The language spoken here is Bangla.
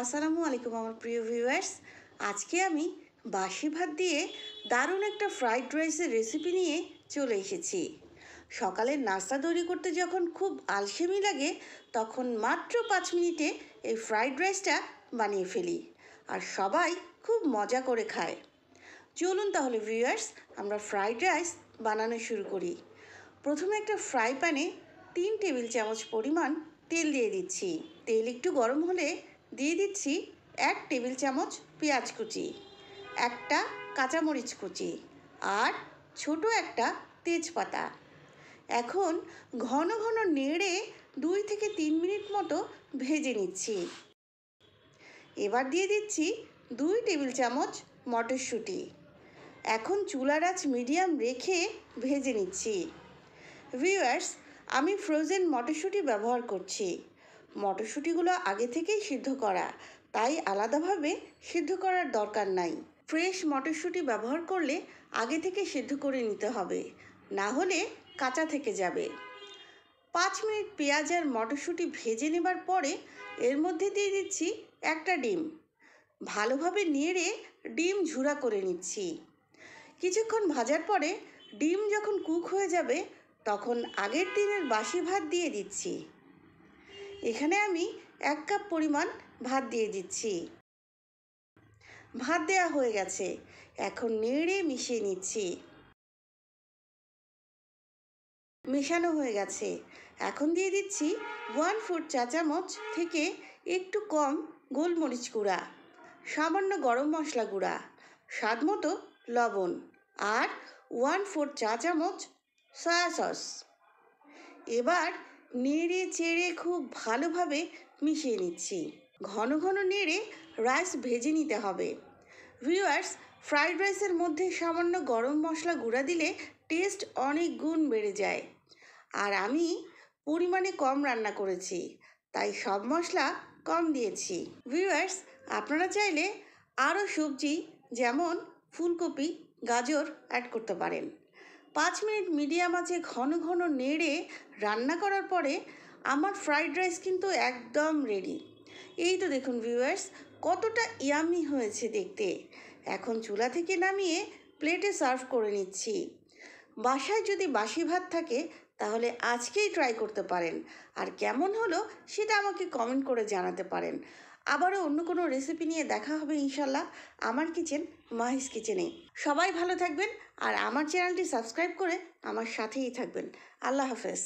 আসসালামু আলাইকুম আমার প্রিয় ভিউয়ার্স। আজকে আমি বাসি ভাত দিয়ে দারুণ একটা ফ্রাইড রাইসের রেসিপি নিয়ে চলে এসেছি। সকালের নাস্তা তৈরি করতে যখন খুব আলসেমি লাগে তখন মাত্র 5 মিনিটে এই ফ্রাইড রাইসটা বানিয়ে ফেলি আর সবাই খুব মজা করে খায়। চলুন তাহলে ভিউয়ার্স আমরা ফ্রাইড রাইস বানানো শুরু করি। প্রথমে একটা ফ্রাই প্যানে 3 টেবিল চামচ পরিমাণ তেল দিয়ে দিচ্ছি। তেল একটু গরম হলে দিয়ে দিচ্ছি 1 টেবিল চামচ পেঁয়াজ কুচি, একটা কাঁচামরিচ কুচি আর ছোট একটা তেজপাতা। এখন ঘন ঘন নেড়ে 2 থেকে 3 মিনিট মতো ভেজে নিচ্ছি। এবার দিয়ে দিচ্ছি 2 টেবিল চামচ মটরশুঁটি। এখন চুলার আঁচ মিডিয়াম রেখে ভেজে নিচ্ছি। ভিউয়ার্স, আমি ফ্রোজেন মটরশুঁটি ব্যবহার করছি। মটরশুঁটিগুলো আগে থেকেই সিদ্ধ করা, তাই আলাদাভাবে সিদ্ধ করার দরকার নাই। ফ্রেশ মটরশুঁটি ব্যবহার করলে আগে থেকে সিদ্ধ করে নিতে হবে, না হলে কাঁচা থেকে যাবে। 5 মিনিট পেঁয়াজ আর মটরশুঁটি ভেজে নেবার পরে এর মধ্যে দিয়ে দিচ্ছি একটা ডিম। ভালোভাবে নেড়ে ডিম ঝুরা করে নিচ্ছি। কিছুক্ষণ ভাজার পরে ডিম যখন কুক হয়ে যাবে তখন আগের দিনের বাসি ভাত দিয়ে দিচ্ছি। এখানে আমি 1 কাপ পরিমাণ ভাত দিয়ে দিচ্ছি। ভাত দেওয়া হয়ে গেছে, এখন নেড়ে মিশিয়ে নিচ্ছি। মেশানো হয়ে গেছে, এখন দিয়ে দিচ্ছি 1/4 চা চামচ থেকে একটু কম গোলমরিচ গুঁড়া, সামান্য গরম মশলা গুঁড়া, স্বাদ মতো লবণ আর 1/4 চা চামচ সয়া সস। এবার নেড়ে চেড়ে খুব ভালোভাবে মিশিয়ে নিচ্ছি। ঘন ঘন নেড়ে রাইস ভেজে নিতে হবে। ভিউয়ার্স, ফ্রাইড রাইসের মধ্যে সামান্য গরম মশলা গুঁড়া দিলে টেস্ট অনেক গুণ বেড়ে যায়। আর আমি পরিমাণে কম রান্না করেছি, তাই সব মশলা কম দিয়েছি। ভিউয়ার্স, আপনারা চাইলে আরও সবজি যেমন ফুলকপি, গাজর অ্যাড করতে পারেন। 5 মিনিট মিডিয়াম আঁচে ঘন ঘন নেড়ে রান্না করার পরে আমার ফ্রাইড রাইস কিন্তু একদম রেডি। এই তো দেখুন ভিউয়ার্স, কতটা ইয়ামি হয়েছে দেখতে। এখন চুলা থেকে নামিয়ে প্লেটে সার্ভ করে নিচ্ছি। বাসায় যদি বাসি ভাত থাকে তাহলে আজকেই ট্রাই করতে পারেন, আর কেমন হলো সেটা আমাকে কমেন্ট করে জানাতে পারেন। আবারও অন্য কোনো রেসিপি নিয়ে দেখা হবে ইনশাল্লাহ আমার কিচেন মাহিস কিচেনে। সবাই ভালো থাকবেন আর আমার চ্যানেলটি সাবস্ক্রাইব করে আমার সাথেই থাকবেন। আল্লাহ হাফেজ।